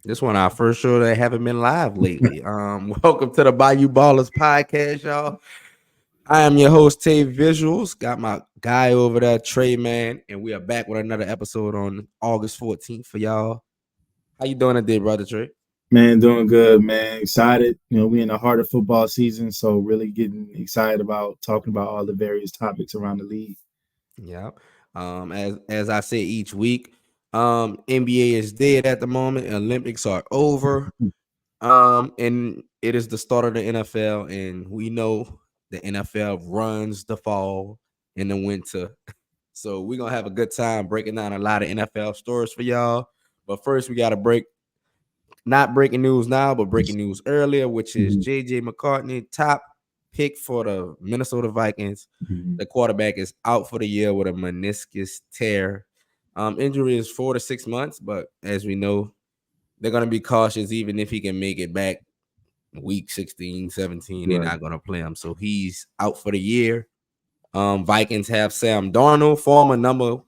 This one our first show that haven't been live lately. Welcome to the Bayou Ballers podcast, y'all. I am your host, Tay Visuals. Got my guy over there, Trey Man, and we are back with another episode on August 14th for y'all. How you doing today, brother Trey? Man, doing good, man. Excited. We in the heart of football season, so really getting excited about talking about all the various topics around the league. Yeah. As I say each week, NBA is dead at the moment. Olympics are over. And it is the start of the NFL, and we know the NFL runs the fall and the winter. So we're gonna have a good time breaking down a lot of NFL stories for y'all. But first, we gotta break not breaking news now, but breaking news earlier, which is Mhm, JJ McCartney, top pick for the Minnesota Vikings. mhm. The quarterback is out for the year with a meniscus tear. Injury is 4 to 6 months, but as we know, they're gonna be cautious even if he can make it back week 16, 17, they're Right. not gonna play him. So he's out for the year. Vikings have Sam Darnold, former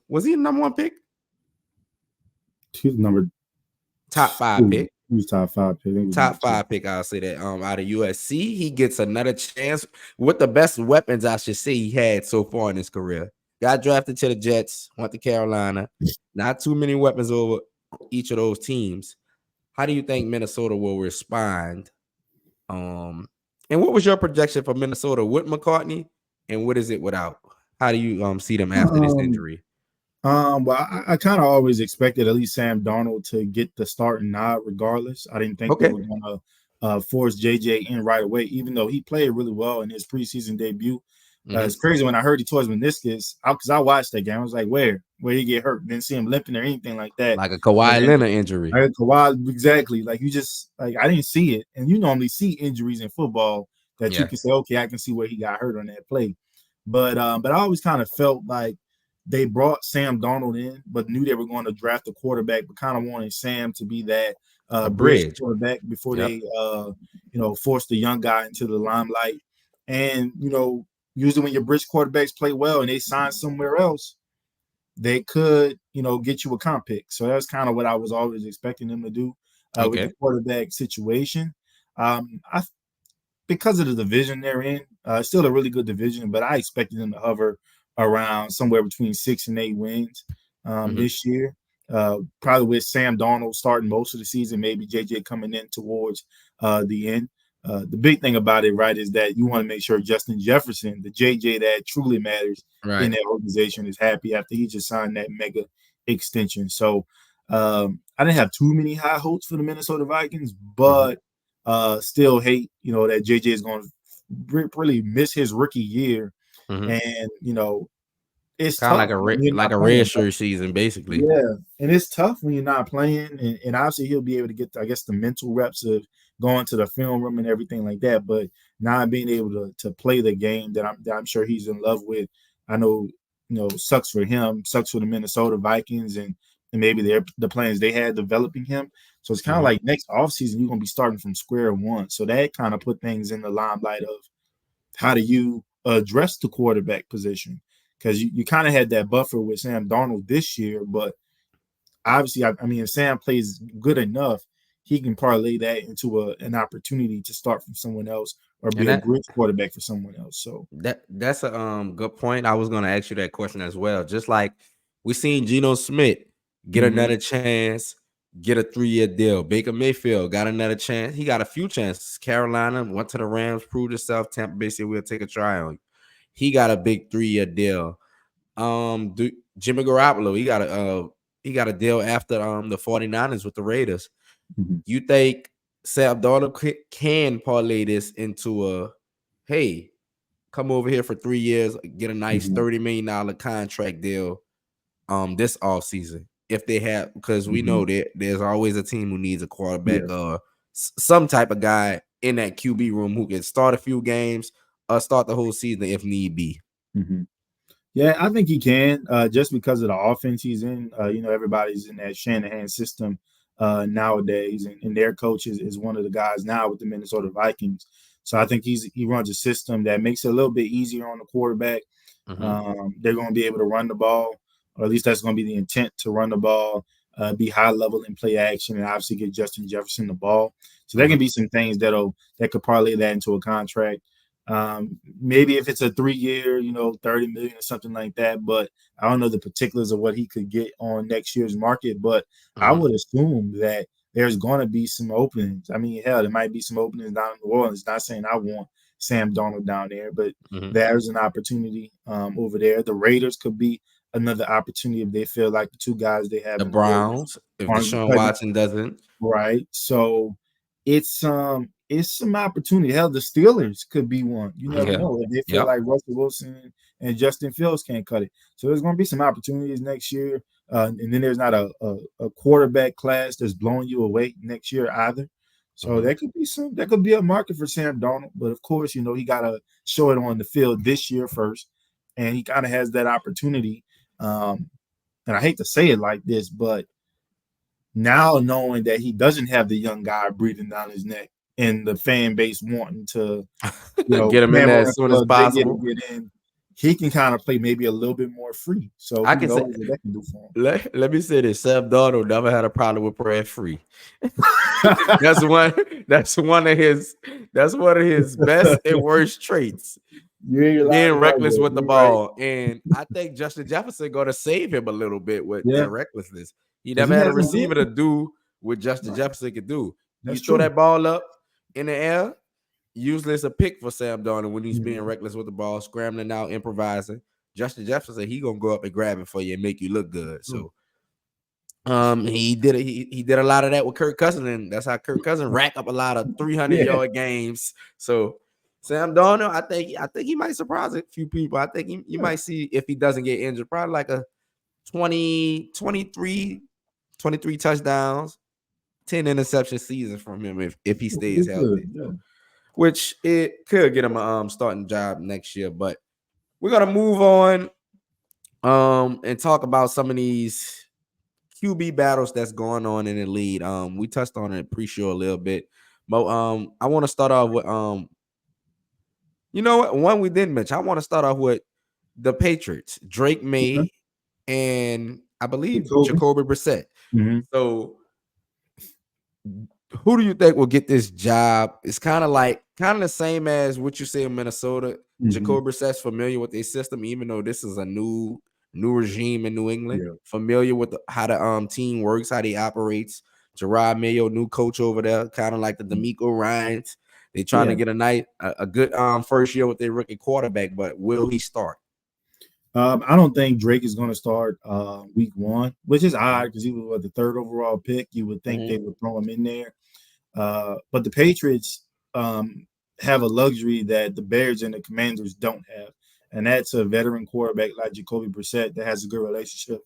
was he the number one pick? He's number Top five two. pick. He was top five pick. I think he was number Top two. five pick, I'll say that. Out of USC, he gets another chance with the best weapons, I should say, he had so far in his career. Got drafted to the Jets, went to Carolina. Not too many weapons over each of those teams. How do you think Minnesota will respond? And what was your projection for Minnesota with McCartney, and what is it without? How do you see them after this Um, injury? well, I kind of always expected at least Sam Darnold to get the starting nod regardless. I didn't think they Okay. were gonna force JJ in right away, even though he played really well in his preseason debut. Mm-hmm. It's crazy when I heard he tore his meniscus because I watched that game. I was like, where he get hurt? Didn't see him limping or anything like that. Like a But Kawhi then Leonard injury. Kawhi, exactly. Like you just like I didn't see it, and you normally see injuries in football that you Yeah. can say, okay, I can see where he got hurt on that play. But I always kind of felt like they brought Sam Darnold in, but knew they were going to draft a quarterback, but kind of wanted Sam to be that A bridge bridge. quarterback before Yep. they forced the young guy into the limelight. And usually when your bridge quarterbacks play well and they sign somewhere else, they could, get you a comp pick. So that's kind of what I was always expecting them to do with the Okay. quarterback situation. I Because of the division they're in, still a really good division, but I expected them to hover around somewhere between 6 and 8 wins Mm-hmm. this year. Probably with Sam Darnold starting most of the season, maybe JJ coming in towards the end. The big thing about it, right, is that you want to make sure Justin Jefferson, the JJ that truly matters in Right. that organization, is happy after he just signed that mega extension. So I didn't have too many high hopes for the Minnesota Vikings, Mm-hmm. but still hate, that JJ is going to really miss his rookie year. Mm-hmm. And, it's Kind of tough when you're like not a playing. red shirt season, basically. Yeah, and it's tough when you're not playing, and obviously he'll be able to get, I guess, the mental reps of going to the film room and everything like that. But not being able to play the game that I'm sure he's in love with, I know, sucks for him, sucks for the Minnesota Vikings, and maybe the plans they had developing him. So it's kind of Mm-hmm. like next offseason you're gonna be starting from square one. So that kind of put things in the limelight of how do you address the quarterback position? Because you kind of had that buffer with Sam Darnold this year, but obviously, I mean, if Sam plays good enough, he can parlay that into an opportunity to start from someone else or And be a bridge quarterback for someone else. So, that's a good point. I was gonna ask you that question as well. Just like we seen Geno Smith get mhm, another chance, get a 3-year deal. Baker Mayfield got another chance. He got a few chances. Carolina went to the Rams, proved itself. Tampa Bay said we'll take a try on you. He got a big 3-year deal. Jimmy Garoppolo, he got a deal after the 49ers with the Raiders. mhm, You think Sam Darnold can parlay this into a hey, come over here for 3 years, get a nice mhm, $30 million contract deal this off season if they have, because we mhm. know that there's always a team who needs a Yeah. quarterback or some type of guy in that QB room who can start a few games or start the whole season if need be. Mhm. Yeah, I think he can, just because of the offense he's in. Everybody's in that Shanahan system nowadays, and their coach is one of the guys now with the Minnesota Vikings. So I think he runs a system that makes it a little bit easier on the quarterback. Mm-hmm. They're going to be able to run the ball, or at least that's going to be the intent to run the ball. be high level in play action, and obviously get Justin Jefferson the ball. So there Mhm. can be some things that could parlay that into a contract. Maybe if it's a 3 year, 30 million or something like that. But I don't know the particulars of what he could get on next year's market. But I Mhm. would assume that there's going to be some openings. I mean, hell, there might be some openings down in New Orleans. Not saying I want Sam Darnold down there, but Mhm. there's an opportunity over there. The Raiders could be another opportunity if they feel like the two guys they have The in the Raiders Browns, if aren't Deshaun cutting Watson doesn't. right. So it's some opportunity. Hell, the Steelers could be one. You never Yeah. know if they feel Yep. like Russell Wilson and Justin Fields can't cut it. So there's going to be some opportunities next year, and then there's not a quarterback class that's blowing you away next year either. So Mhm. there could be a market for Sam Darnold, but of course, he got to show it on the field this year first, and he kind of has that opportunity. Um, and I hate to say it like this, but now knowing that he doesn't have the young guy breathing down his neck and the fan base wanting to, Get him in there clamoring as soon as for Jiggy to possible. get in, he can kind of play maybe a little bit more free. So I who can say knows what that can do for let me say this: Sam Darnold never had a problem with praying free. him. That's one. That's one of his. That's one of his best and worst traits. You ain't lying Being about reckless that. with the You're right. ball, and I think Justin Jefferson going to save him a little bit with Yeah, that recklessness. He because never he had a hasn't receiver to been. do what Justin Right. Jefferson could do. You That's throw true. that ball up in the air, usually it's a pick for Sam Darnold when he's being Mhm. reckless with the ball, scrambling out, improvising. Justin Jefferson, he gonna go up and grab it for you and make you look good. True. So he did a lot of that with Kirk Cousins, and that's how Kirk Cousins rack up a lot of 300 Yeah. yard games. So Sam Darnold, I think he might surprise a few people. I think you Yeah. might see if he doesn't get injured, probably like a 20, 23 touchdowns, 10 interception season from him if he It'll be stays good. healthy. Yeah. So which it could get him a starting job next year. But we're gonna move on and talk about some of these QB battles that's going on in the league. We touched on it pre-show a little bit, but I want to start off with you know what? One we didn't mention. I want to start off with the Patriots, Drake Okay. May, and I believe Jacoby. Jacoby Brissett. Mm-hmm. So who do you think will get this job? It's kind of the same as what you say in Minnesota. Mm-hmm. Jacoby Brissett's familiar with their system, even though this is a new regime in New England. Yeah. Familiar with how the team works, how they operates. Gerard Mayo, new coach over there, kind of like the D'Amico Ryans. They trying to Yeah. get a good first year with their rookie quarterback, but will he start? I don't think Drake is going to start week one, which is odd Mhm. because he was the third overall pick. You would think they Mhm. would throw him in there. But the Patriots have a luxury that the Bears and the Commanders don't have, and that's a veteran quarterback like Jacoby Brissett that has a good relationship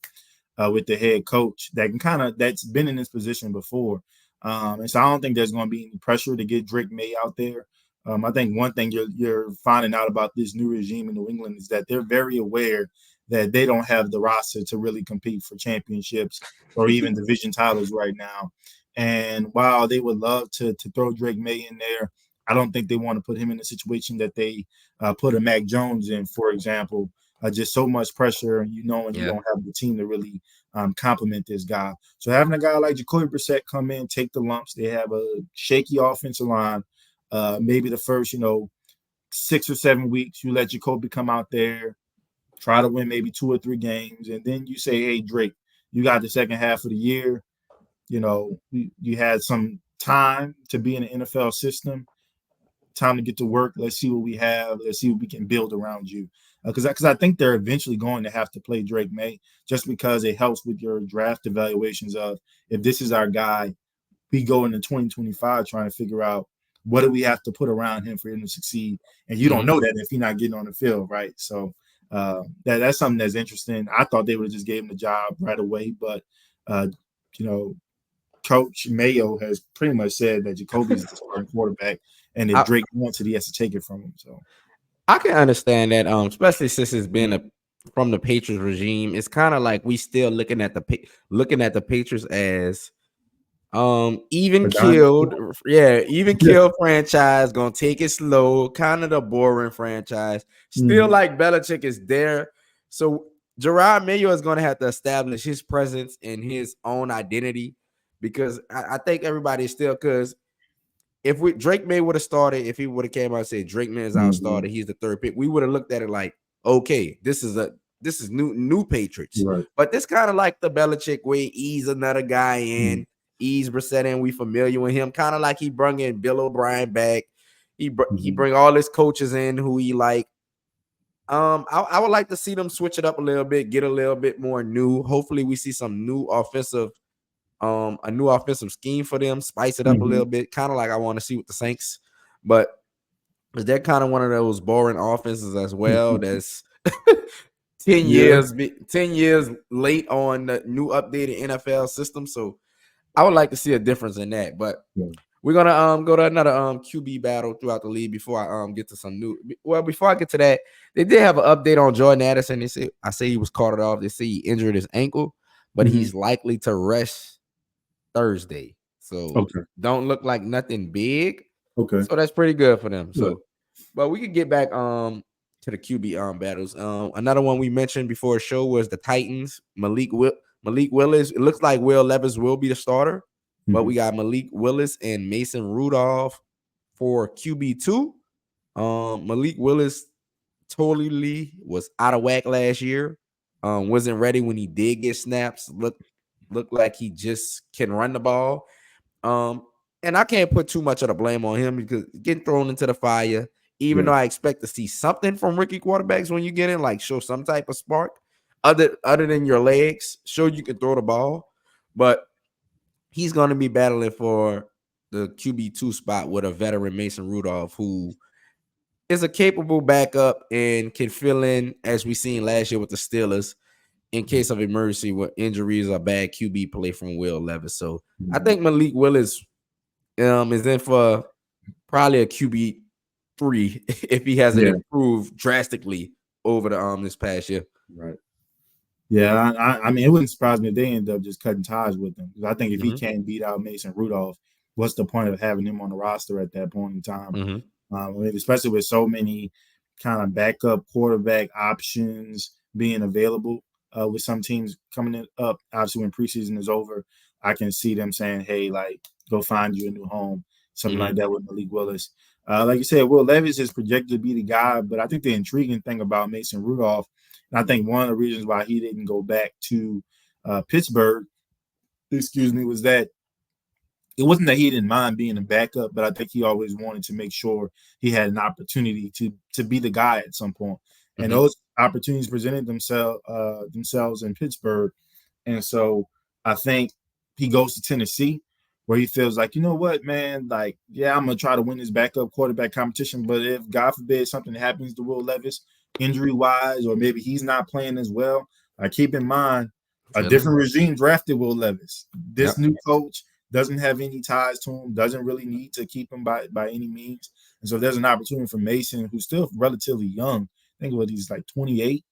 with the head coach that can that's been in this position before. And so I don't think there's going to be any pressure to get Drake May out there. I think one thing you're finding out about this new regime in New England is that they're very aware that they don't have the roster to really compete for championships or even division titles right now. And while they would love to throw Drake May in there, I don't think they want to put him in a situation that they put a Mac Jones in, for example. Just so much pressure, and you Yeah. don't have the team to really complement this guy. So having a guy like Jacoby Brissett come in, take the lumps. They have a shaky offensive line. Maybe the first, 6 or 7 weeks, you let Jacoby come out there, try to win maybe 2 or 3 games, and then you say, "Hey, Drake, you got the second half of the year. You had some time to be in the NFL system. Time to get to work. Let's see what we have. Let's see what we can build around you." Because I think they're eventually going to have to play Drake May just because it helps with your draft evaluations of if this is our guy, we go into 2025 trying to figure out what do we have to put around him for him to succeed. And you don't Mhm. know that if he's not getting on the field, right? So that's something that's interesting. I thought they would have just gave him the job right away, but uh, you know, Coach Mayo has pretty much said that Jacoby's the starting quarterback, and if I, Drake wants it, he has to take it from him. So I can understand that, especially since it's been from the Patriots regime. It's kind of like we still looking at the Patriots as even a dynasty. killed, yeah, even Yeah. killed franchise, gonna take it slow, kind of the boring franchise. Still Mhm. like Belichick is there. So Gerard Mayo is going to have to establish his presence and his own identity because I think everybody is still because if Drake May would have started, if he would have came out and said Drake May is our Mm-hmm. starter, he's the third pick, we would have looked at it like, okay, this is new Patriots. Right. But this kind of like the Belichick way, ease another guy Mm-hmm. in, ease Brissett in, we familiar with him, kind of like he brung in Bill O'Brien back. He Mm-hmm. bring all his coaches in who he like. I would like to see them switch it up a little bit, get a little bit more new. Hopefully, we see some new a new offensive scheme for them, spice it up a Mm-hmm. little bit, kind of like I want to see with the Saints. But is that kind of one of those boring offenses as well? That's 10 Yeah. years 10 years late on the new updated NFL system. So I would like to see a difference in that. But Yeah. we're gonna go to another QB battle throughout the league before I get to some new. Well, before I get to that, they did have an update on Jordan Addison. They say he was carted off. They say he injured his ankle, but Mm-hmm. he's likely to rest Thursday. So Okay. don't look like nothing big. Okay. So that's pretty good for them. Good. So, but we could get back to the QB battles. Another one we mentioned before the show was the Titans. Malik Willis. It looks like Will Levis will be the starter, but Mm-hmm. we got Malik Willis and Mason Rudolph for QB2. Malik Willis totally was out of whack last year. Wasn't ready when he did get snaps. Looked like he just can run the ball. Um, and I can't put too much of the blame on him because getting thrown into the fire, even Yeah. though I expect to see something from rookie quarterbacks when you get in, like show some type of spark, other than your legs, show you can throw the ball. But he's going to be battling for the QB2 spot with a veteran Mason Rudolph, who is a capable backup and can fill in as we seen last year with the Steelers in case of emergency with injuries or bad QB play from Will Levis. So I Mm-hmm. think Malik Willis is in for probably a QB3 if he hasn't Yeah. improved drastically over the this past year. Right. Yeah. I mean, it wouldn't surprise me if they end up just cutting ties with him. Because I think if he Mm-hmm. can't beat out Mason Rudolph, what's the point of having him on the roster at that point in time? Mm-hmm. I mean, especially with so many kind of backup quarterback options being available with some teams coming up. Obviously, when preseason is over, I can see them saying, "Hey, like, go find you a new home," something Mm-hmm. like that with Malik Willis. Like you said, Will Levis is projected to be the guy, but I think the intriguing thing about Mason Rudolph, and I think one of the reasons why he didn't go back to Pittsburgh, was that it wasn't that he didn't mind being a backup, but I think he always wanted to make sure he had an opportunity to be the guy at some point. And Mm-hmm. those opportunities presented themselves in Pittsburgh. And so I think he goes to Tennessee where he feels like, you know what, man, like, yeah, I'm gonna try to win this backup quarterback competition. But if God forbid something happens to Will Levis injury wise, or maybe he's not playing as well, keep in mind a Philly. different regime drafted Will Levis. This Yep. new coach doesn't have any ties to him, doesn't really need to keep him by any means. And so there's an opportunity for Mason, who's still relatively young. I think what he's like 28,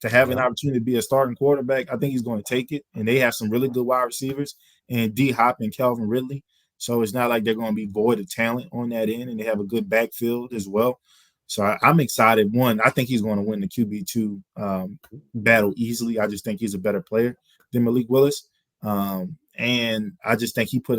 to have an Yep. opportunity to be a starting quarterback. I think he's going to take it. And they have some really good wide receivers and D Hop and Calvin Ridley. So it's not like they're going to be void of talent on that end, and they have a good backfield as well. So I'm excited. One, I think he's going to win the QB2 battle easily. I just think he's a better player than Malik Willis. And I just think he can put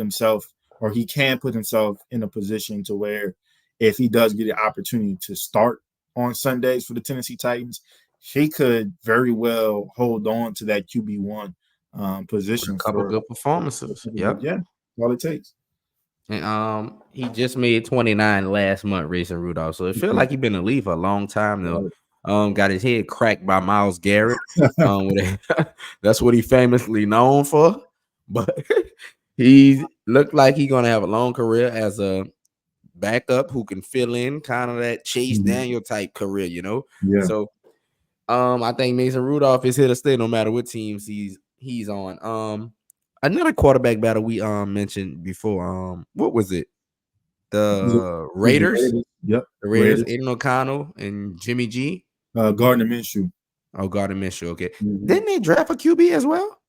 himself in a position to where if he does get an opportunity to start on Sundays for the Tennessee Titans, he could very well hold on to that QB1 With a position couple for good performances. Yep. yeah, all it takes. And he just made 29 last month racing Rudolph. So it feels like he's been in the league for a long time though. Got his head cracked by Myles Garrett. That's what he famously known for. But he looked like he's gonna have a long career as a backup who can fill in kind of that Chase Daniel type career, you know. Yeah. So I think Mason Rudolph is here to stay no matter what teams he's on. Another quarterback battle we mentioned before. What was it? The Was the Raiders. Raiders? Yep. The Raiders, Raiders. Aiden O'Connell and Jimmy G. Gardner Minshew. Oh, Gardner Minshew. Okay. Mm-hmm. Didn't they draft a QB as well?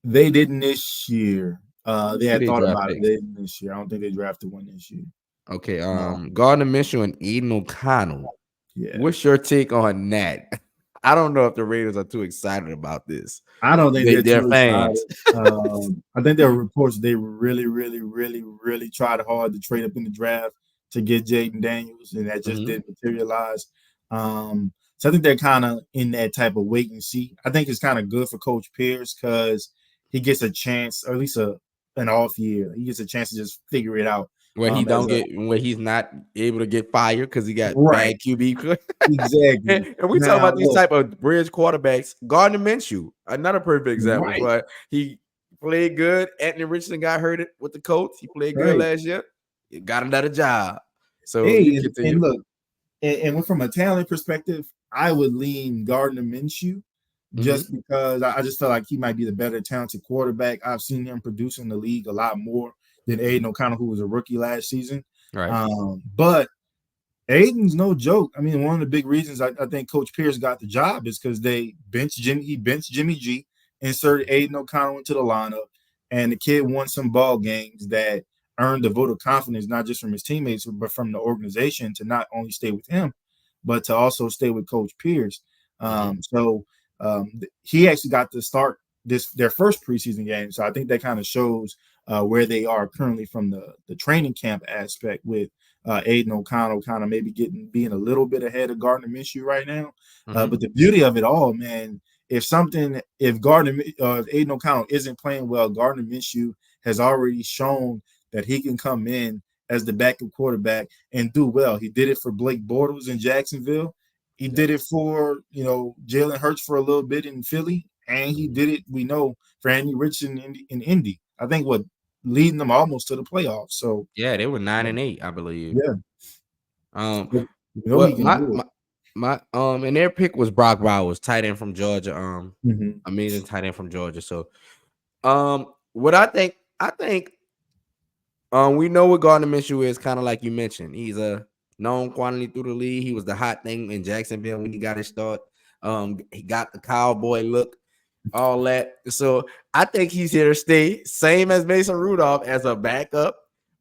They didn't this year. They had thought draft about it. picks. They didn't this year. I don't think they drafted one this year. Okay. No. Gardner Minshew and Aiden O'Connell. Yeah. What's your take on that? I don't know if the Raiders are too excited about this. I don't think they're Their too fans. excited. I think there were reports they really, really, really, really tried hard to trade up in the draft to get Jaden Daniels, and that just Mhm. didn't materialize. So I think they're kind of in that type of wait and see. I think it's kind of good for Coach Pierce because he gets a chance, or at least an off year. He gets a chance to just figure it out. As a Where he's not able to get fired because he got right, bad QB. exactly. And we talk Now about these look, type of bridge quarterbacks. Gardner Minshew, another perfect example. right, But he played good. Anthony Richardson got hurt with the Colts. He played good right. last year. He got another job. So you Hey, and continue. look. And from a talent perspective, I would lean Gardner Minshew Mhm. just because I just feel like he might be the better talented quarterback. I've seen him produce in the league a lot more than Aiden O'Connell, who was a rookie last season. Right. But Aiden's no joke. I mean, one of the big reasons I think Coach Pierce got the job is because he benched Jimmy G, inserted Aiden O'Connell into the lineup, and the kid won some ball games that earned the vote of confidence, not just from his teammates, but from the organization to not only stay with him, but to also stay with Coach Pierce. Mhm. He actually got to start their first preseason game. So I think that kind of shows where they are currently from the training camp aspect with Aiden O'Connell kind of maybe being a little bit ahead of Gardner Minshew right now. Mhm. But the beauty of it all, man, if Aiden O'Connell isn't playing well, Gardner Minshew has already shown that he can come in as the backup quarterback and do well. He did it for Blake Bortles in Jacksonville. He Yep. did it for Jalen Hurts for a little bit in Philly, and he did it. We know for Andy Richardson in Indy. I think leading them almost to the playoffs. So Yeah, they were 9-8, I believe. yeah, Um, we know he what can do my and their pick was Brock Bowers, tight end from Georgia. it. Mm-hmm. Amazing tight end from Georgia. So, what I think we know what Gardner Minshew is, kind of like you mentioned. He's a known quantity through the league. He was the hot thing in Jacksonville when he got his start. He got the cowboy look, all that. So I think he's here to stay. Same as Mason Rudolph as a backup,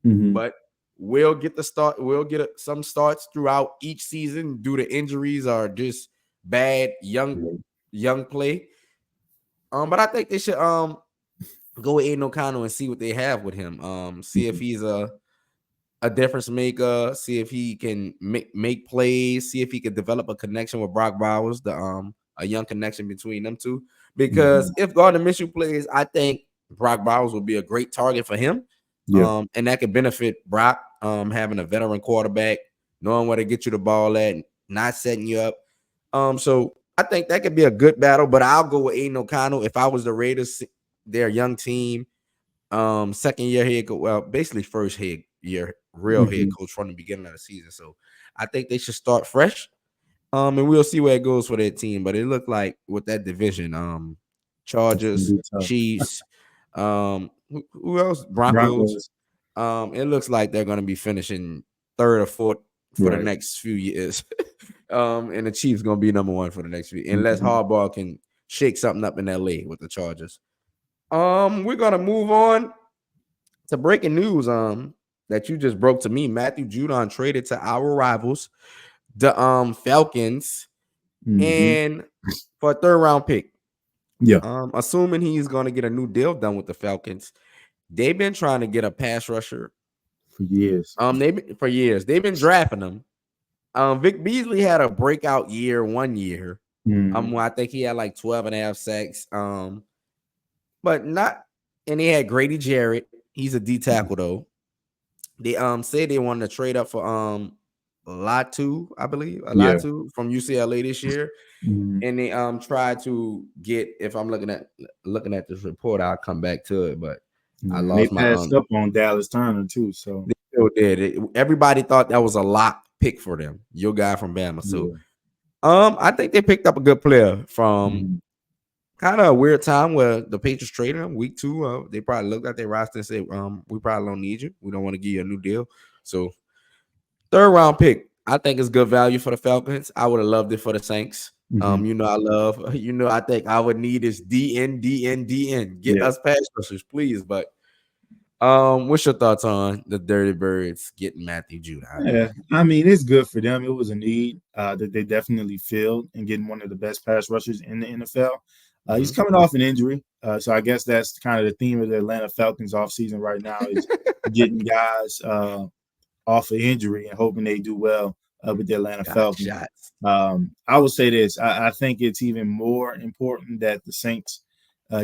Mm-hmm. but we'll get the start. We'll get some starts throughout each season due to injuries or just bad young play. But I think they should go with Aiden O'Connell and see what they have with him. See if he's a difference maker. See if he can make plays. See if he can develop a connection with Brock Bowers, the a young connection between them two. Mm-hmm. Because if Gardner Minshew plays, I think Brock Bowers will be a great target for him. Yeah. And that could benefit Brock, having a veteran quarterback, knowing where to get you the ball at, not setting you up. So I think that could be a good battle, but I'll go with Aiden O'Connell. If I was the Raiders, their young team, second year head coach, well, basically first year real head Mm-hmm. coach from the beginning of the season. So I think they should start fresh. And we'll see where it goes for their team. But it looked like with that division, It's gonna Chargers, be tough. Chiefs, who else? Broncos. Broncos. It looks like they're gonna be finishing third or fourth for the Right. next few years. And the Chiefs gonna be number one for the next few, unless Mm-hmm. Harbaugh can shake something up in LA with the Chargers. We're gonna move on to breaking news. That you just broke to me. Matthew Judon traded to our rivals, the Falcons, Mm-hmm. and for a third round pick. Yeah. Assuming he's gonna get a new deal done with the Falcons. They've been trying to get a pass rusher. For years. They for years. They've been drafting them. Vic Beasley had a breakout year 1 year. Mm-hmm. I think he had like 12 and a half sacks. But not, and they had Grady Jarrett. He's a D tackle though. They said they wanted to trade up for Latu, I believe, a Yeah. Latu from UCLA this year. Mm-hmm. And they tried to get, if I'm looking at this report, I'll come back to it, but I Yeah. And they lost my passed up on Dallas Turner too. So they still did it. Everybody thought that was a lock pick for them, your guy from Bama. So yeah. I think they picked up a good player from Mm-hmm. kind of a weird time where the Patriots traded him week 2. They probably looked at their roster and said, we probably don't need you. We don't want to give you a new deal. So third round pick, I think is good value for the Falcons. I would have loved it for the Saints. Mm-hmm. I think I would need is DN. Get Yeah. us pass rushers, please. But What's your thoughts on the Dirty Birds getting Matthew Judon? Yeah, I mean, it's good for them. It was a need that they definitely filled and getting one of the best pass rushers in the NFL. He's Mm-hmm. coming off an injury, so I guess that's kind of the theme of the Atlanta Falcons offseason right now is getting guys off of injury and hoping they do well with the Atlanta Got Falcons. shots. I would say this: I think it's even more important that the Saints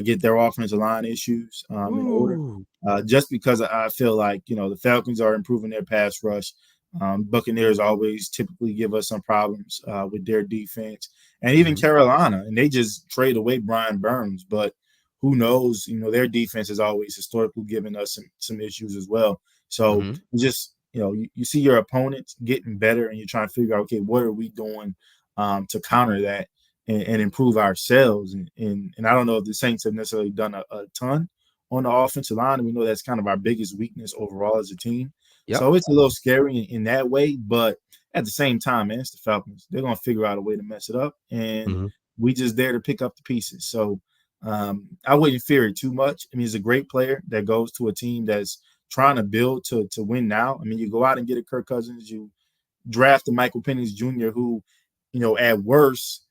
get their offensive line issues in order. Ooh. Just because I feel like the Falcons are improving their pass rush. Buccaneers always typically give us some problems with their defense, and even Mm-hmm. Carolina, and they just trade away Brian Burns. But who knows? Their defense has always historically given us some issues as well. So Mm-hmm. just you see your opponents getting better, and you're trying to figure out, okay, what are we doing to counter that and improve ourselves? And I don't know if the Saints have necessarily done a ton on the offensive line, and we know that's kind of our biggest weakness overall as a team. Yep. So it's a little scary in that way, but at the same time, man, it's the Falcons. They're gonna figure out a way to mess it up, and Mm-hmm. we just there to pick up the pieces. So I wouldn't fear it too much. I mean, he's a great player that goes to a team that's trying to build to win now. I mean, you go out and get a Kirk Cousins, you draft a Michael Penix Jr., who, at worst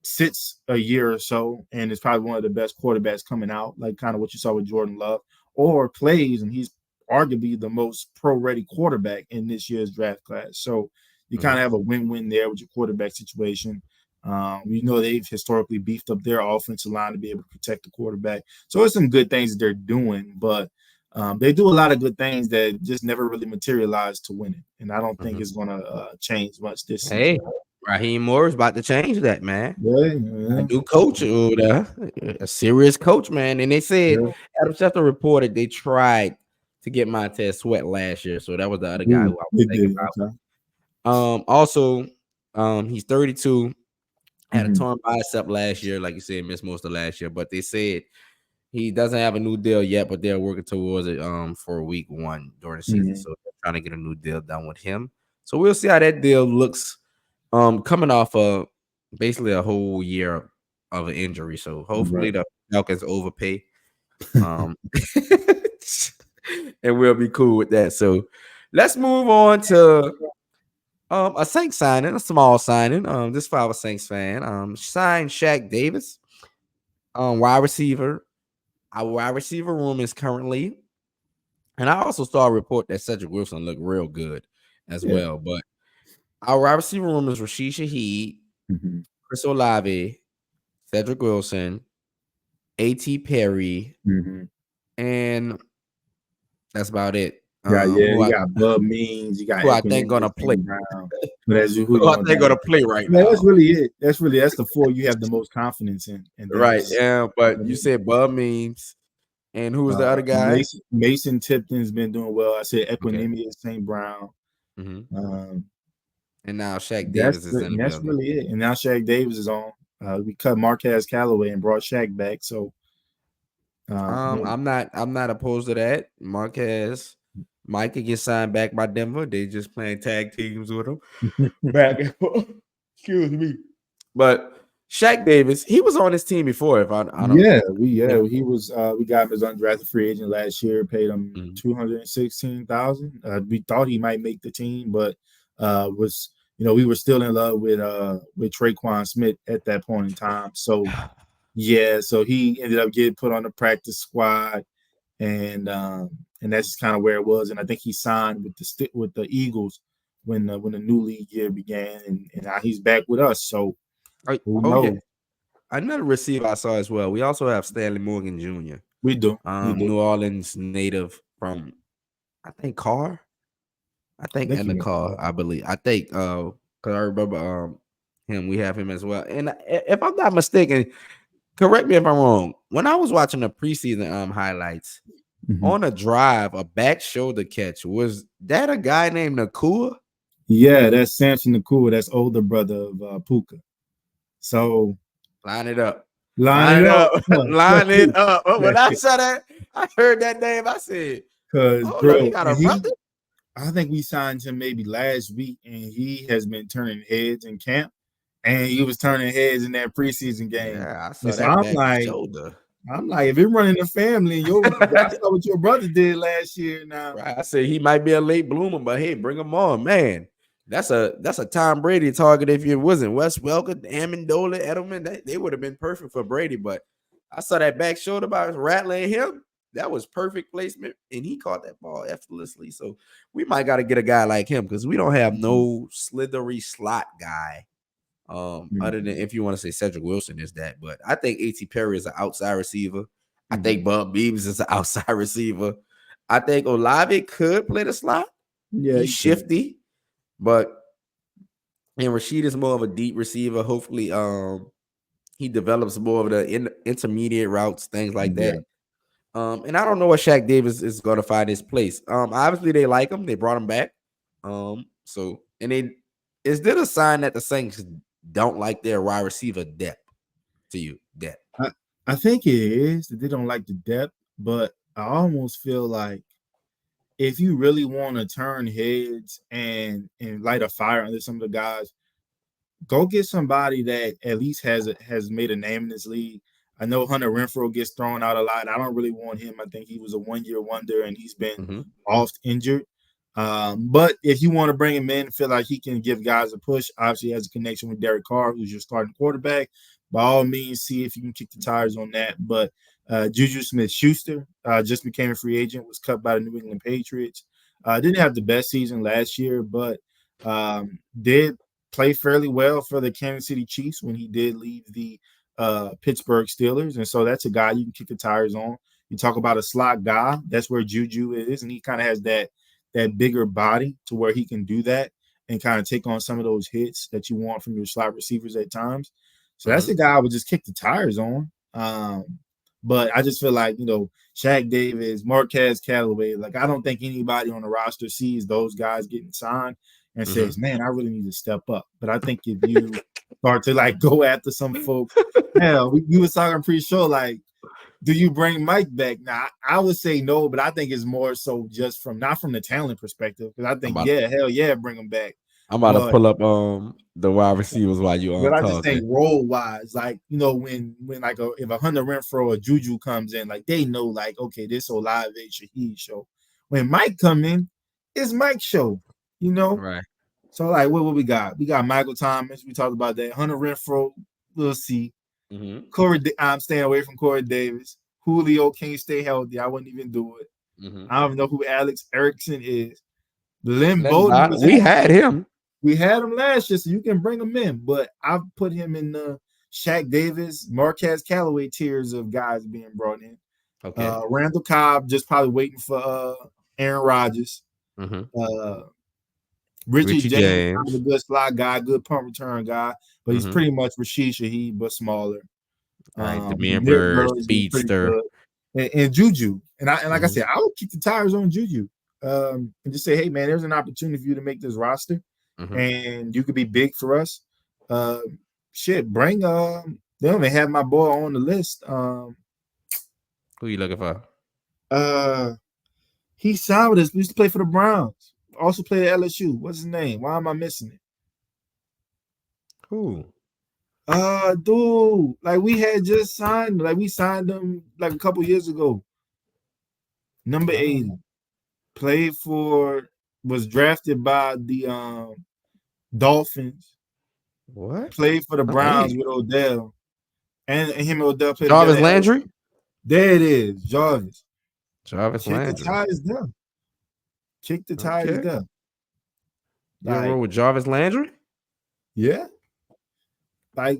sits a year or so and is probably one of the best quarterbacks coming out, like kind of what you saw with Jordan Love, or plays and he's arguably the most pro-ready quarterback in this year's draft class. So you kind Mm-hmm. of have a win-win there with your quarterback situation. They've historically beefed up their offensive line to be able to protect the quarterback. So it's some good things that they're doing, but they do a lot of good things that just never really materialize to winning. And I don't think Mm-hmm. it's going to change much this season. Hey, Raheem Morris about to change that, man. Yeah, A yeah, new coach, a serious coach, man. And they said yeah. Adam Schefter reported they tried to get Montez Sweat last year, so that was the other guy Ooh, who I was they thinking did. Okay. about. Also, he's 32. Had a Mm-hmm. torn bicep last year, like you said, missed most of last year. But they said he doesn't have a new deal yet, but they're working towards it for week 1 during the season. Mm-hmm. So they're trying to get a new deal done with him. So we'll see how that deal looks. Coming off of basically a whole year of an injury. So hopefully Right. the Falcons overpay. Um and we'll be cool with that. So let's move on to a Saints signing, a small signing. This for our Saints fan. Signed Shaq Davis, wide receiver. Our wide receiver room is currently, and I also saw a report that Cedric Wilson looked real good as Yeah. well. But our wide receiver room is Rashid Shaheed, Mm-hmm. Chris Olave, Cedric Wilson, A.T. Perry, Mm-hmm. and that's about it. Yeah, you got Bub Means, you got Who I think Equinemius, gonna play? St. Brown. But as you who Who you I gonna think down? gonna play right Yeah, that's now? really it. That's the four you have the most confidence in. And then Right. it's Yeah. But you said Bub Means, and who was the other guy? Mason Tipton's been doing well. I said Okay. Equinemius, St. Brown. Hmm. Um, And now Shaq Davis is in the that's building. really it. And now Shaq Davis is on. We cut Marquez Callaway and brought Shaq back. So yeah. I'm not opposed to that. Marquez, Mike could get signed back by Denver. They just playing tag teams with him. Back and forth. Excuse me. But Shaq Davis, he was on his team before. If I don't, yeah. He was we got him as undrafted free agent last year, paid him Mhm. 216,000. We thought he might make the team, but was we were still in love with Traquan Smith at that point in time. So yeah, so he ended up getting put on the practice squad, and that's just kind of where it was. And I think he signed with the Eagles when the new league year began, and now he's back with us. So who Oh yeah, knows? another receiver I saw as well. We also have Stanley Morgan Jr. We do. New Orleans native from I think Carr. I I think think in he the went car. far. I believe. I think because I remember him. We have him as well. And if I'm not mistaken, correct me if I'm wrong. When I was watching the preseason highlights Mhm. on a drive, a back shoulder catch, was that a guy named Nakua? Yeah, that's Samson Nakua. That's older brother of Puka. So Line it up. line Line it it up, up. Line it up. When I saw that, I heard that name. I said, because hold up, he bro, got a and brother? I think we signed him maybe last week, and he has been turning heads in camp, and he was turning heads in that preseason game. Yeah, I And saw so that I'm back like, shoulder. I'm like, if it's running the family, and I saw what your brother did last year. Now, Right. I said he might be a late bloomer, but hey, bring him on, man. That's a Tom Brady target. If it wasn't Wes Welker, Amendola, Edelman, they would have been perfect for Brady. But I saw that back shoulder by rattling him. That was perfect placement, and he caught that ball effortlessly. So we might got to get a guy like him because we don't have no slithery slot guy. Other than if you want to say Cedric Wilson is that, but I think A.T. Perry is an outside receiver. I think Bump Beavers is an outside receiver. I think Olave could play the slot. yeah, He's shifty, but and Rashid is more of a deep receiver. Hopefully, he develops more of the intermediate routes, things like that. And I don't know what Shaq Davis is going to find his place. Obviously they like him. They brought him back. So and they is there a sign that the Saints don't like their wide receiver depth to you? Depth. I think it is that they don't like the depth, but I almost feel like if you really want to turn heads and light a fire under some of the guys, go get somebody that at least has made a name in this league. I know Hunter Renfrow gets thrown out a lot. I don't really want him. I think he was a one-year wonder, and he's been oft injured. But if you want to bring him in, feel like he can give guys a push, obviously he has a connection with Derek Carr, who's your starting quarterback. By all means, see if you can kick the tires on that. But Juju Smith-Schuster just became a free agent, was cut by the New England Patriots. Didn't have the best season last year, but did play fairly well for the Kansas City Chiefs when he did leave the Pittsburgh Steelers. And so that's a guy you can kick the tires on. You talk about a slot guy, that's where Juju is, and he kind of has that bigger body to where he can do that and kind of take on some of those hits that you want from your slot receivers at times. So that's the guy I would just kick the tires on. But I just feel like, Shaq Davis, Marquez Callaway, like I don't think anybody on the roster sees those guys getting signed and says, man, I really need to step up. But I think if you start to like go after some folks, we was talking pretty sure, like, do you bring Mike back? Now, I would say no, but I think it's more so just not from the talent perspective. Because I think, hell yeah, bring him back. I'm about to pull up the wide receivers while you But I just talking. think role wise, like when like if a Hunter Renfrow or Juju comes in, like they know, like okay, this Olave Shaheed show. When Mike come in, it's Mike's show, Right. So like what we got? We got Michael Thomas. We talked about that. Hunter Renfrow, we'll see. Corey, I'm staying away from Corey Davis. Julio can't stay healthy. I wouldn't even do it. I don't even know who Alex Erickson is. Lynn Bowden we had him. We had him last year, so you can bring him in. But I've put him in the Shaq Davis, Marquez Callaway tiers of guys being brought in. Okay. Randall Cobb just probably waiting for Aaron Rodgers. Richie James, kind of a good slot guy, good punt return guy, but he's pretty much Rashid Shaheed, but smaller. Right, Damian Bird, speedster, and Juju, and like I said, I would keep the tires on Juju, and just say, hey man, there's an opportunity for you to make this roster, and you could be big for us. Bring they don't even have my boy on the list. Who you looking for? He signed with us. We used to play for the Browns. Also played at LSU. What's his name? Why am I missing it? Who? Dude, like we had just signed, like we signed him like a couple years ago. Number 80. Was drafted by the Dolphins. What? Played for the Browns with Odell. And him and Odell played Jarvis together. Landry? There it is, Jarvis. Landry. The tires down. Kick the tires down. You roll with Jarvis Landry? Yeah. Like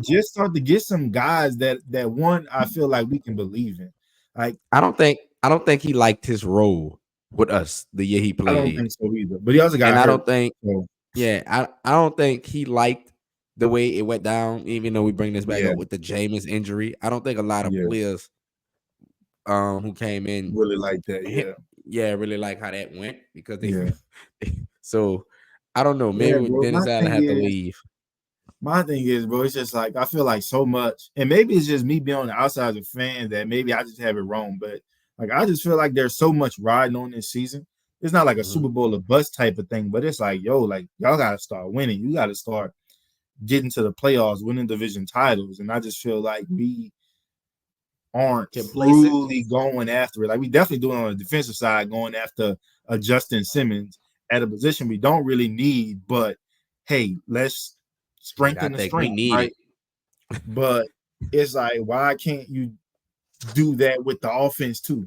just start to get some guys that one I feel like we can believe in. Like I don't think he liked his role with us the year he played. I don't think so either. But he also got hurt. I don't think I don't think he liked the way it went down, even though we bring this back up with the Jameis injury. I don't think a lot of players who came in really like that. Really like how that went because they so I don't know. Maybe Dennis Allen had to leave. My thing is, bro, it's just like I feel like so much, and maybe it's just me being on the outside as a fan that maybe I just have it wrong, but like I just feel like there's so much riding on this season. It's not like a Super Bowl or bust type of thing, but it's like, yo, like y'all gotta start winning. You gotta start getting to the playoffs, winning division titles, and I just feel like we aren't Complacent. truly going after it. Like we definitely doing on the defensive side, going after a Justin Simmons at a position we don't really need. But hey, let's And I strengthen the think we strength, need right? it. But it's like, why can't you do that with the offense too?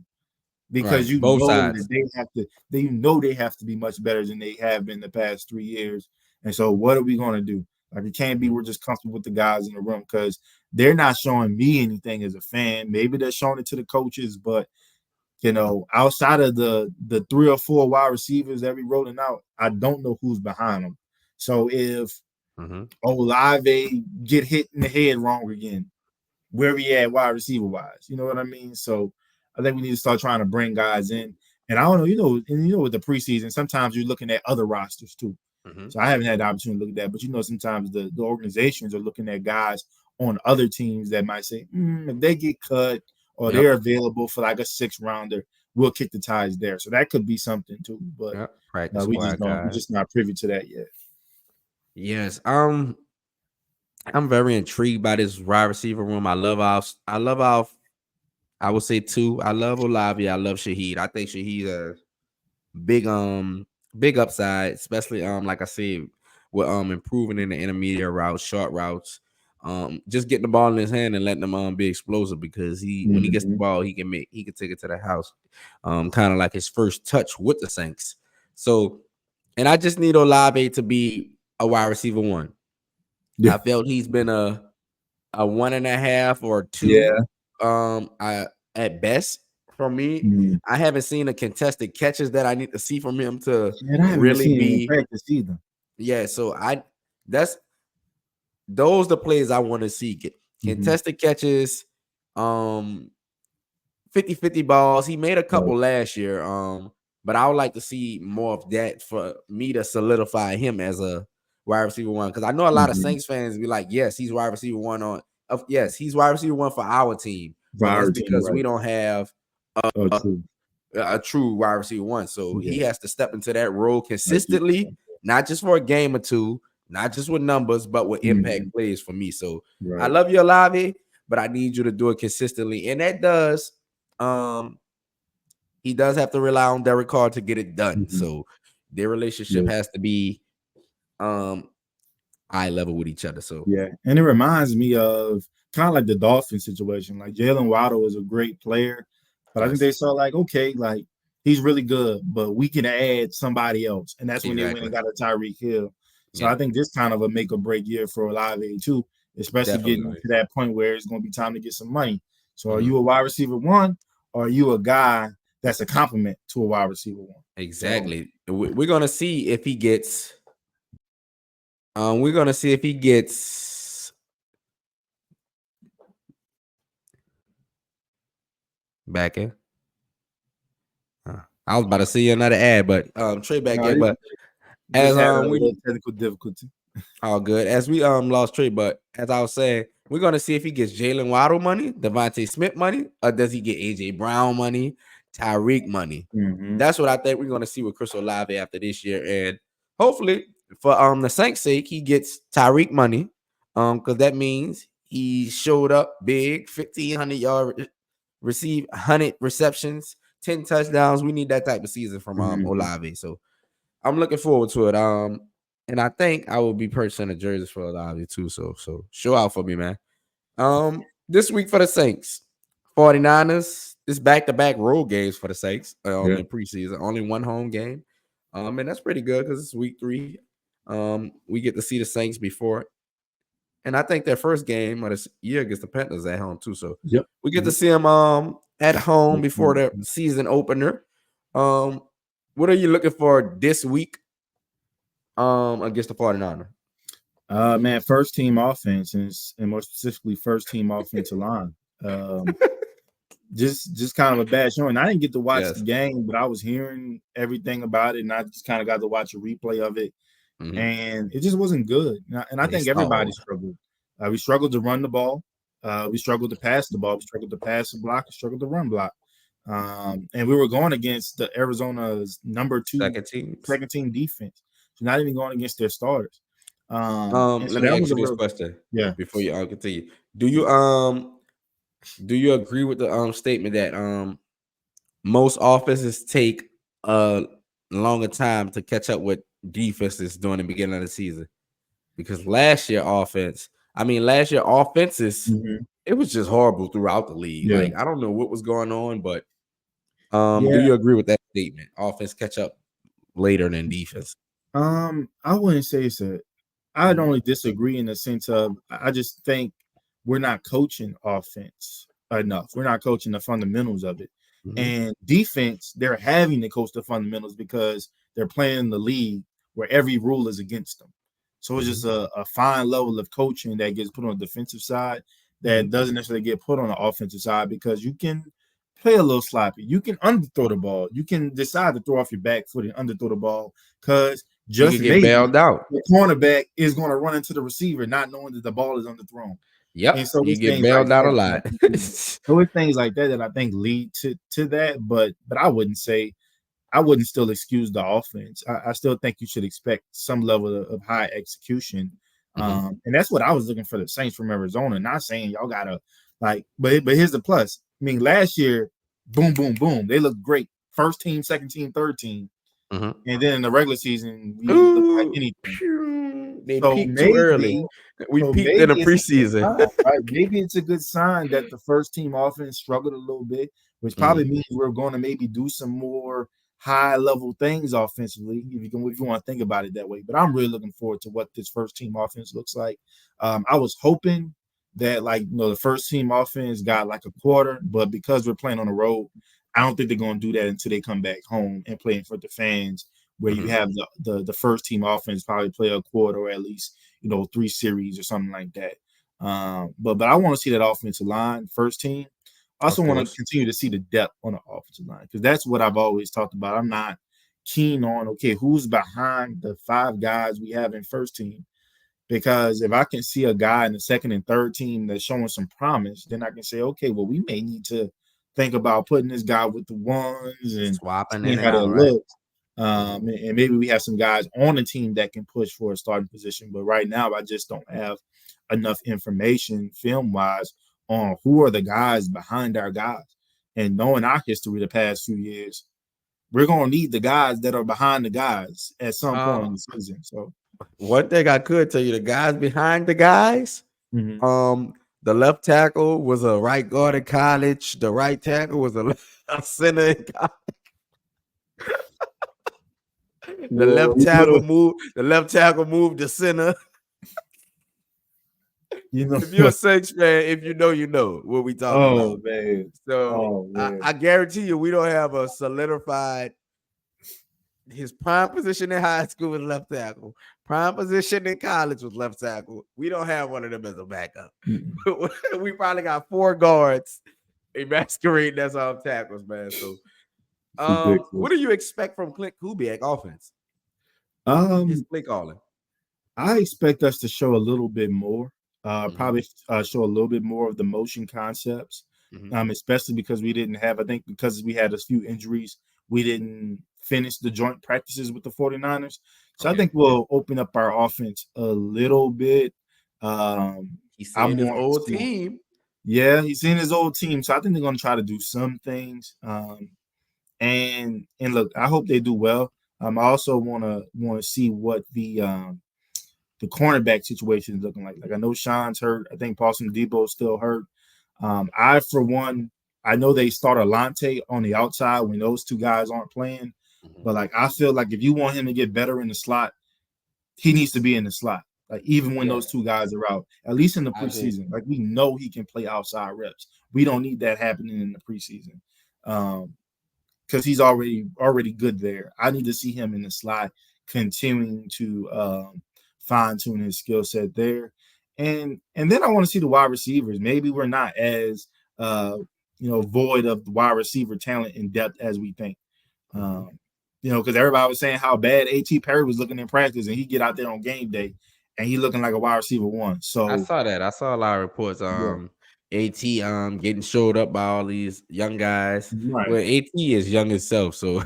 Because Right. you Both know that sides. they have to be much better than they have been the past 3 years. And so what are we going to do? Like it can't be Mhm. we're just comfortable with the guys in the room because they're not showing me anything as a fan. Maybe they're showing it to the coaches, but outside of the 3 or 4 wide receivers that we rolling out, I don't know who's behind them. So if Mhm. Olave get hit in the head wrong again, where we at wide receiver wise. You know what I mean? So I think we need to start trying to bring guys in. And I don't know, with the preseason, sometimes you're looking at other rosters too. Mhm. So I haven't had the opportunity to look at that, but sometimes the organizations are looking at guys on other teams that might say, if they get cut or Yep. they're available for like a 6 rounder, we'll kick the ties there. So that could be something too. But Yep. Practice we just squad don't, we're guys. just not privy to that yet. Yes. I'm very intrigued by this wide receiver room. I love our I would say two. I love Olave. I love Shaheed. I think Shaheed a big big upside, especially like I said, with improving in the intermediate routes, short routes. Just getting the ball in his hand and letting him be explosive because when he gets the Mm-hmm. ball, he can take it to the house. Kind of like his first touch with the Saints. So, and I just need Olave to be a wide receiver one. Yeah. I felt he's been a 1.5 or two, Yeah. I at best for me. Mm. I haven't seen the contested catches that I need to see from him to Man, I haven't been really seeing him in be. practice either. Yeah, so that's those the plays I want to see. Mm-hmm. Contested catches, um 50-50 balls. He made a Right. couple last year. But I would like to see more of that for me to solidify him as a wide receiver one. Because I know a lot of Mm-hmm. Saints fans be like, yes, he's wide receiver one yes, he's wide receiver one for our team, but that's Fire team, because right? we don't have Oh, a, true. a true wide receiver one. So he Yeah, has to step into that role I get consistently, you. not just for a game or two, not just with numbers, but with Mm-hmm. impact plays for me. So I Right. love you, Olave, but I need you to do it consistently. And that does um he does have to rely on Derek Carr to get it done. Mm-hmm. So their relationship Yeah. has to be um eye level with each other. So Yeah. And it reminds me of kind of like the Dolphin situation. Like Jalen Waddle is a great player, but I think yes, they saw like, okay, like he's really good, but we can add somebody else. And that's when they went and exactly. got a Tyreek Hill. So I Yep, think this kind of a make or break year for Olave too, especially getting definitely. to that point where it's going to be time to get some money. So are Mhm. you a wide receiver one, or are you a guy that's a compliment to a wide receiver one? So Exactly. We're gonna see if he gets we're gonna see if he gets back in. I was about to see another ad, but trade back no, in. But just as having a we little technical difficulty. all good. As we lost trade, but as I was saying, we're gonna see if he gets Jalen Waddle money, Devontae Smith money, or does he get AJ Brown money, Tyreek money? Mm-hmm. That's what I think we're gonna see with Chris Olave after this year. And hopefully for the Saints' sake, he gets Tyreek money. Because that means he showed up big, 1,500 yard receive 100 receptions, 10 touchdowns. We need that type of season from Mm-hmm. Olave. So I'm looking forward to it. And I think I will be purchasing a jersey for Olave too. So show out for me, man. This week for the Saints, 49ers. This back-to-back road games for the Saints. Yeah. In preseason, only one home game. And that's pretty good because it's week 3. We get to see the Saints before, and I think their first game of this year against the Panthers at home too. So Yep. we get to Yep. see them at home before the Mhm. season opener. Um, what are you looking for this week against the 49ers? Man, first team offense and more specifically first team offensive line. Um, just kind of a bad showing. I didn't get to watch the Yes. game, but I was hearing everything about it, and I just kind of got to watch a replay of it, Mm-hmm. and it just wasn't good. And I They think everybody stalled. struggled. We struggled to run the ball. We struggled to pass the ball. We struggled to pass the block. We struggled to run block. And we were going against the Arizona's number two, Second teams. second team defense. So not even going against their starters. And so Let me that ask was you a this real, question yeah. before you continue. Do you Do you agree with the statement that most offenses take a longer time to catch up with defenses during the beginning of the season? Because last year offenses, Mhm. it was just horrible throughout the league. Yeah. Like I don't know what was going on, but do Yeah. you agree with that statement? Offense catch up later than defense. I wouldn't say so. I'd Mhm, only disagree in the sense of I just think we're not coaching offense enough. We're not coaching the fundamentals of it. mhm, And defense, they're having to coach the fundamentals because they're playing in the league where every rule is against them. So it's just mhm, a fine level of coaching that gets put on the defensive side that mhm. doesn't necessarily get put on the offensive side because you can play a little sloppy. You can underthrow the ball. You can decide to throw off your back foot and underthrow the ball because You just could get maybe bailed out. the cornerback is going to run into the receiver, not knowing that the ball is underthrown. And Yep, so you it's get things like bailed out a that that I lot. think so it's things like that that I think lead to that. But I wouldn't still excuse the offense. I still think you should expect some level of high execution. Mhm. And that's what I was looking for the Saints from Arizona. Not saying y'all gotta but here's the plus. I mean, last year, boom, boom, boom, they looked great. First team, second team, third team, Mhm. and then in the regular season, we didn't look like Ooh, anything. phew, they So peaked too early. We peaked in the maybe it's a good preseason. sign, right? Maybe it's a good sign that the first team offense struggled a little bit, which probably Mhm, means we're going to maybe do some more high level things offensively, if you want to think about it that way. But I'm really looking forward to what this first team offense looks like. I was hoping that the first team offense got like a quarter, but because we're playing on the road, I don't think they're going to do that until they come back home and play in front of the fans, where you mhm. have the first team offense probably play a quarter or at least 3 series or something like that. But I want to see that offensive line, first team. I also Of want to course. continue to see the depth on the offensive line because that's what I've always talked about. I'm not keen on who's behind the five guys we have in first team, because if I can see a guy in the second and third team that's showing some promise, then I can say, okay, well, we may need to think about putting this guy with the ones and Swapping in seeing and how that out, right? looks. Mhm. And maybe we have some guys on the team that can push for a starting position. But right now, I just don't have enough information film wise on who are the guys behind our guys. And knowing our history the past few years, we're going to need the guys that are behind the guys at some point in Uh, the season. So, One thing I could tell you, the guys behind the guys, mhm. the left tackle was a right guard in college. The right tackle was a center in college. The Well, left tackle moved. The left tackle moved to center. you know If you're a what? Saints fan, if you know what we talking Oh about. man. So Oh I man. guarantee you, we don't have a solidified. His prime position in high school was left tackle. Prime position in college was left tackle. We don't have one of them as a backup. Mm-mm. We probably got four guards. A masquerade as our tackles, man. So, It's what ridiculous. do you expect from Clint Kubiak offense? His Um, play calling. I expect us to show a little bit more. Mhm, Probably show a little bit more of the motion concepts. mhm. Especially because we didn't have, I think because we had a few injuries, we didn't finish the joint practices with the 49ers. So I Okay. think we'll open up our offense a little bit. He said I'm his wanting old to, team. yeah, he's in his old team. So I think they're going to try to do some things. And look, I hope they do well. I also want to see what the cornerback situation is looking like. Like I know Sean's hurt. I think Paulson Debo is still hurt. I for one, I know they start Alante on the outside when those two guys aren't playing. Mhm. But I feel like if you want him to get better in the slot, he needs to be in the slot. Like even when those Yes, two guys are out, at least in the I agree. preseason, like we know he can play outside reps. We don't need that happening in the preseason. Because he's already good there. I need to see him in the slot, continuing to fine tune his skill set there, and then I want to see the wide receivers. Maybe we're not as void of wide receiver talent and depth as we think. Mhm. Um, because everybody was saying how bad A.T. Perry was looking in practice, and he get out there on game day, and he looking like a wide receiver one. I So saw that. I saw a lot of reports. yeah, AT getting showed up by all these young guys. right. Well, AT is young himself, so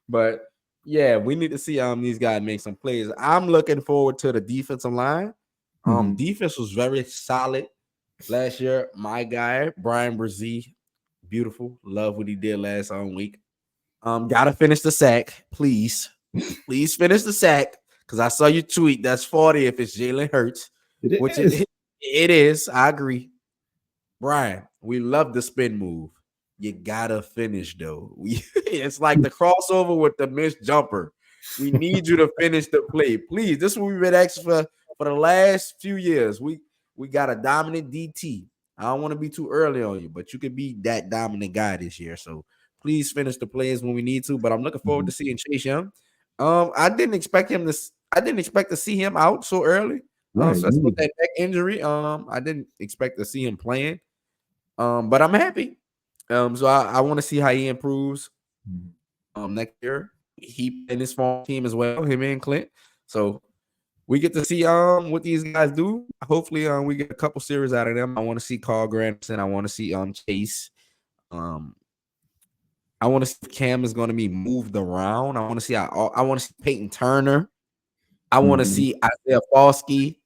but yeah, we need to see these guys make some plays. I'm looking forward to the defensive line. Mm-hmm. Defense was very solid. Last year, my guy, Brian Brzee, beautiful. Love what he did last week. Gotta finish the sack, please. Please finish the sack. Cause I saw you tweet that's 40 if it's Jalen Hurts, It which is. it is. I agree. Brian, we love the spin move. You gotta finish though. It's like the crossover with the missed jumper. We need you to finish the play, please. This is what we've been asking for the last few years. We got a dominant DT. I don't want to be too early on you, but you could be that dominant guy this year. So please finish the plays when we need to. But I'm looking forward to seeing Chase Young. I didn't expect him to. I didn't expect to see him out so early. Right. So that's with that neck injury. I didn't expect to see him playing. But I'm happy. So I want to see how he improves next year. He in his farm team as well, him and Clint. So we get to see what these guys do. Hopefully, we get a couple series out of them. I want to see Carl Granderson. I want to see Chase. Um, I want to see if Cam is going to be moved around. I want to see I want to see Peyton Turner. I want to see Isaiah Foskey.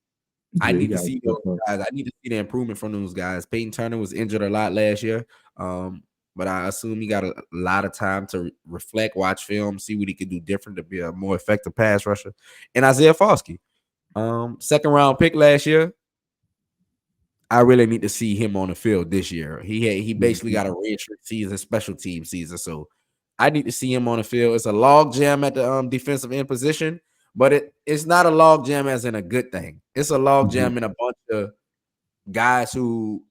I need to see those guys. I need to see the improvement from those guys. Peyton Turner was injured a lot last year, but I assume he got a lot of time to reflect, watch film, see what he could do different to be a more effective pass rusher. And Isaiah Foskey, second round pick last year. I really need to see him on the field this year. He basically got a redshirt season, special team season, so I need to see him on the field. It's a log jam at the defensive end position. But it's not a log jam as in a good thing. It's a log jam in a bunch of guys who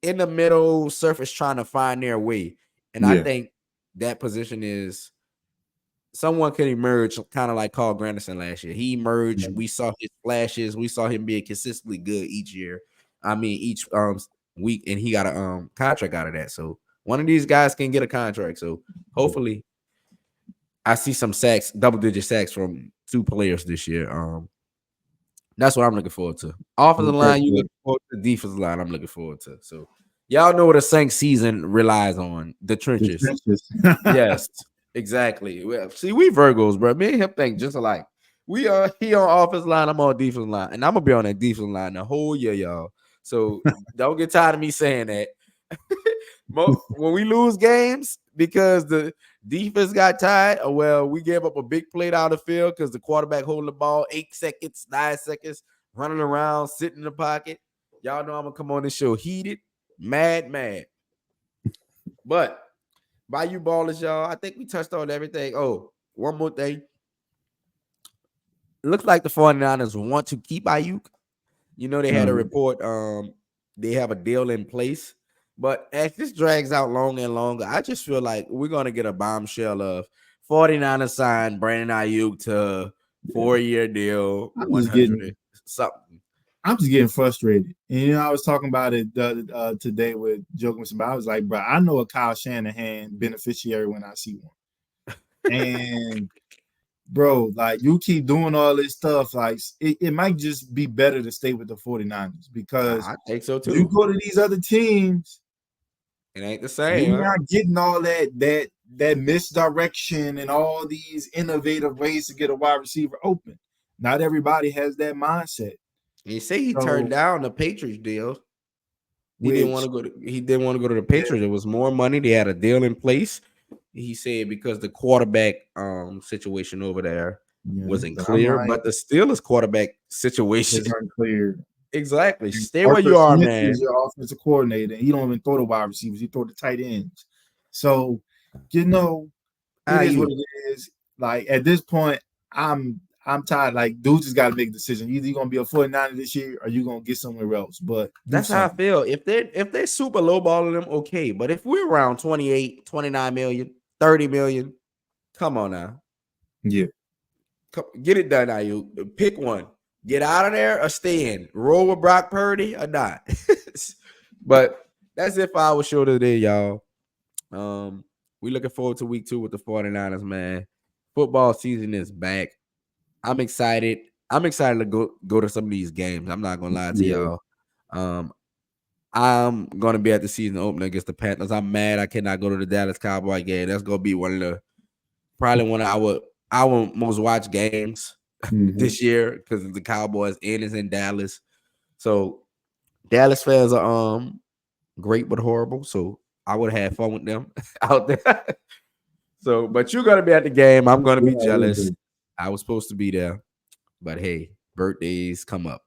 in the middle surface trying to find their way. And I think that position is someone could emerge kind of like Carl Granderson last year. He emerged. We saw his flashes. We saw him being consistently good each year. I mean, each week, and he got a contract out of that. So one of these guys can get a contract. So hopefully I see some sacks, double-digit sacks from two players this year. That's what I'm looking forward to. Offensive line, you looking forward to. Defensive line, I'm looking forward to. So, y'all know what a Saints season relies on: the trenches. Yes, exactly. Well, see, we Virgos, bro. Me and him think just alike. We are he on offensive line, I'm on defensive line, and I'm gonna be on that defensive line the whole year, y'all. So don't get tired of me saying that. When we lose games because the defense got tired, or well, we gave up a big play down the field because the quarterback holding the ball 8 seconds, 9 seconds, running around, sitting in the pocket. Y'all know I'm gonna come on this show heated, mad. But Bayou Ballers, y'all, I think we touched on everything. Oh, one more thing. It looks like the 49ers want to keep Aiyuk. You know, they had a report, they have a deal in place. But as this drags out longer and longer, I just feel like we're going to get a bombshell of 49ers signed Brandon Aiyuk to 4-year deal, 100 something. I'm just getting frustrated. And, I was talking about it today with joking with somebody. I was like, bro, I know a Kyle Shanahan beneficiary when I see one. And, bro, like, you keep doing all this stuff. Like, it might just be better to stay with the 49ers because I think so too. You go to these other teams, it ain't the same. You're not getting all that misdirection and all these innovative ways to get a wide receiver open. Not everybody has that mindset. He said he turned down the Patriots deal. He didn't want to go to the Patriots. It was more money. They had a deal in place. He said because the quarterback situation over there wasn't clear, but the Steelers quarterback situation isn't clear. Exactly. Stay where you are, man. He's your offensive coordinator. He don't even throw the wide receivers. He throw the tight ends. So, it is what it is. Like, at this point, I'm tired. Like, dudes just got to make a decision. Either you're going to be a 49er this year or you're going to get somewhere else. But that's how I feel. If they're super lowballing them, okay. But if we're around 28, 29 million, 30 million, come on now. Yeah. Get it done, Aiyuk. Pick one. Get out of there or stay in. Roll with Brock Purdy or not. But that's it for our show today, y'all. We looking forward to week 2 with the 49ers, man. Football season is back. I'm excited. I'm excited to go to some of these games. I'm not gonna lie to y'all. I'm gonna be at the season opener against the Panthers. I'm mad I cannot go to the Dallas Cowboy game. That's gonna be one of our most watched games this year because the Cowboys is in Dallas. So Dallas fans are great but horrible, so I would have had fun with them out there. So, but you're gonna be at the game. I'm gonna Yeah, be I will jealous. be. I was supposed to be there, but hey, birthdays come up.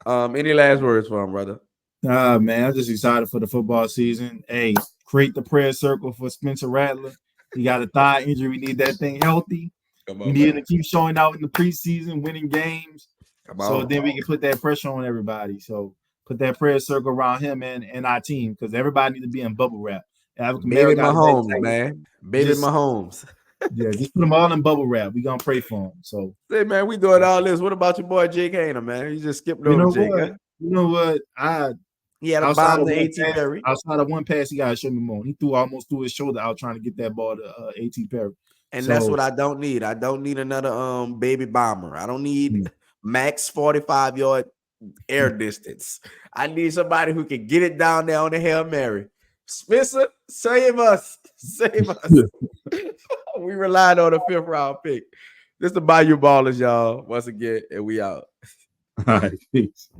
Any last words for him, brother? Man, I'm just excited for the football season. Hey, create the prayer circle for Spencer Rattler. He got a thigh injury. We need that thing healthy. Come We on, need him man. to keep showing out in the preseason, winning games. Come So on. then we can put that pressure on everybody. So put that prayer circle around him and our team because everybody needs to be in bubble wrap. Alvin Baby Kamara got a back Mahomes, pain. man. Baby Just Mahomes. just put them all in bubble wrap. We gonna pray for them. So Say, man, we doing all this. What about your boy Jake Hayner, man? You just skipped you over know Jake, what? huh? You know what? He had a Outside bomb of to one A.T. pass, Perry. outside of one pass, he gotta show me more. He almost threw his shoulder out trying to get that ball to AT Perry. And that's So what I don't need. I don't need another baby bomber. I don't need mm, max 45-yard air distance. I need somebody who can get it down there on the Hail Mary. Spencer, save us. Save us. We relied on a 5th-round pick. This is the Bayou Ballers, y'all. Once again, and we out. all right, peace.